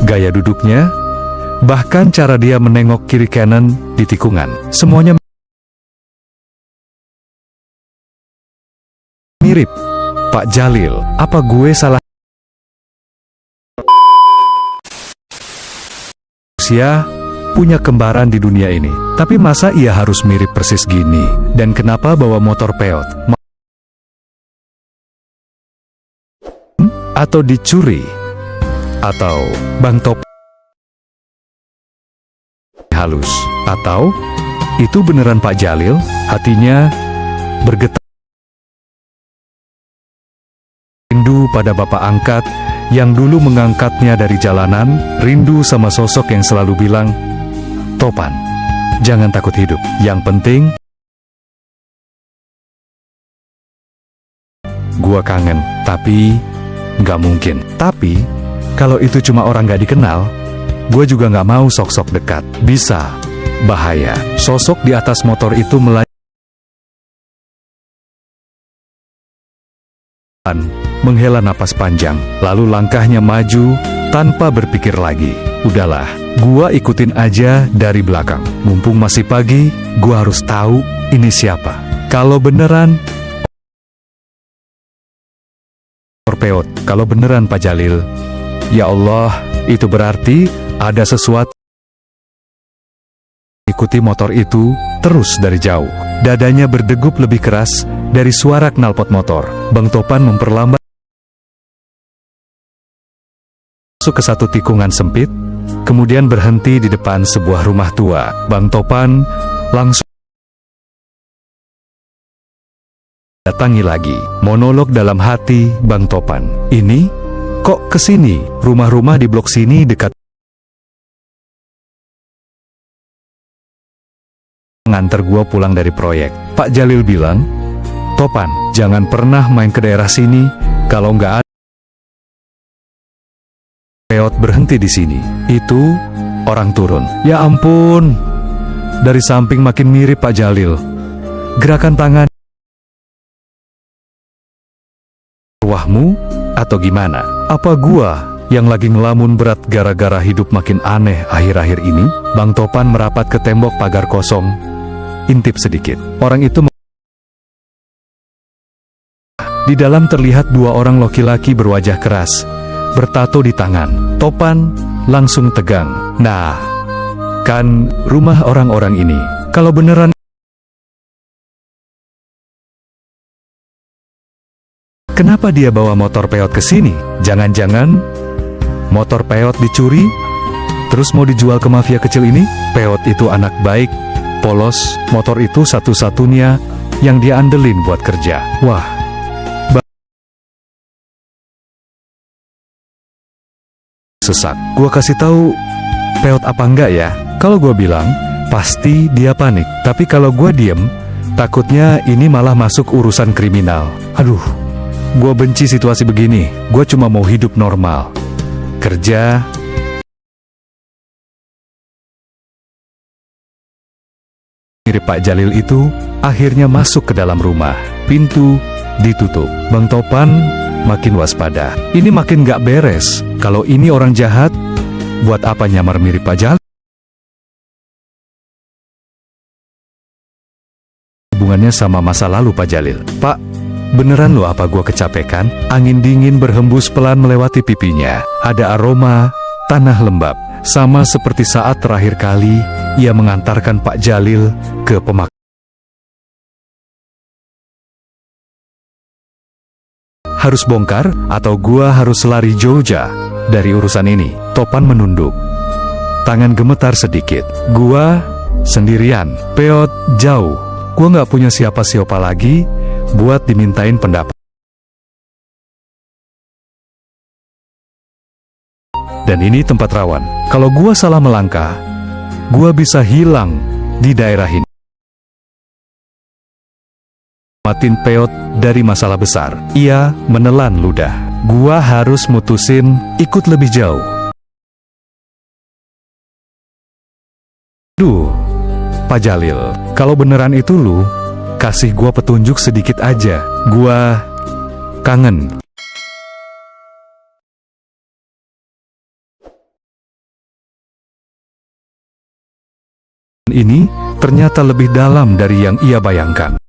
gaya duduknya, bahkan cara dia menengok kiri kanan di tikungan. Semuanya mirip. Pak Jalil, apa gue salah? Manusia punya kembaran di dunia ini, tapi masa ia harus mirip persis gini? Dan kenapa bawa motor peot? Atau dicuri? Atau Bang Top halus? Atau itu beneran Pak Jalil? Hatinya bergetar. Rindu pada bapak angkat yang dulu mengangkatnya dari jalanan, rindu sama sosok yang selalu bilang, "Topan, jangan takut hidup, yang penting..." Gua kangen, tapi nggak mungkin. Tapi, kalau itu cuma orang nggak dikenal, gua juga nggak mau sok-sok dekat. Bisa bahaya. Sosok di atas motor itu menghela napas panjang, lalu langkahnya maju tanpa berpikir lagi. Udahlah, gua ikutin aja dari belakang. Mumpung masih pagi, gua harus tahu ini siapa. Kalau beneran peot, kalau beneran Pak Jalil, ya Allah, itu berarti ada sesuatu. Ikuti motor itu terus dari jauh. Dadanya berdegup lebih keras dari suara knalpot motor. Bang Topan memperlambat masuk ke satu tikungan sempit, kemudian berhenti di depan sebuah rumah tua. Bang Topan langsung datangi lagi. Monolog dalam hati Bang Topan. Ini, kok kesini? Rumah-rumah di blok sini dekat. Nganter gua pulang dari proyek. Pak Jalil bilang, "Topan, jangan pernah main ke daerah sini kalau nggak ada peot berhenti di sini." Itu orang turun. Ya ampun, dari samping makin mirip Pak Jalil. Gerakan tangan. Wahmu atau gimana? Apa gua yang lagi ngelamun berat gara-gara hidup makin aneh akhir-akhir ini? Bang Topan merapat ke tembok pagar kosong. Intip sedikit. Orang itu di dalam terlihat dua orang laki-laki berwajah keras, bertato di tangan. Topan langsung tegang. Nah, kan rumah orang-orang ini. Kalau beneran, kenapa dia bawa motor peot ke sini? Jangan-jangan motor peot dicuri, terus mau dijual ke mafia kecil ini? Peot itu anak baik, polos, motor itu satu-satunya yang dia andelin buat kerja. Wah, sesak. Gua kasih tahu peot apa enggak ya? Kalau gua bilang, pasti dia panik. Tapi kalau gua diem, takutnya ini malah masuk urusan kriminal. Aduh, gua benci situasi begini. Gua cuma mau hidup normal, kerja. Mirip Pak Jalil itu akhirnya masuk ke dalam rumah. Pintu ditutup. Bang Topan makin waspada. Ini makin gak beres. Kalau ini orang jahat, buat apa nyamar mirip Pak Jalil? Hubungannya sama masa lalu Pak Jalil. Pak, beneran lo apa gua kecapekan? Angin dingin berhembus pelan melewati pipinya. Ada aroma tanah lembab. Sama seperti saat terakhir kali ia mengantarkan Pak Jalil ke pemakaman. Harus bongkar atau gua harus lari jauh dari urusan ini? Topan menunduk. Tangan gemetar sedikit. Gua sendirian. Peot jauh. Gua nggak punya siapa-siapa lagi buat dimintain pendapat. Dan ini tempat rawan. Kalau gua salah melangkah, gua bisa hilang di daerah ini. Matin peot dari masalah besar. Ia menelan ludah. Gua harus mutusin ikut lebih jauh. Duh, Pak Jalil, kalau beneran itu lu, kasih gua petunjuk sedikit aja. Gua kangen. ini ternyata lebih dalam dari yang ia bayangkan.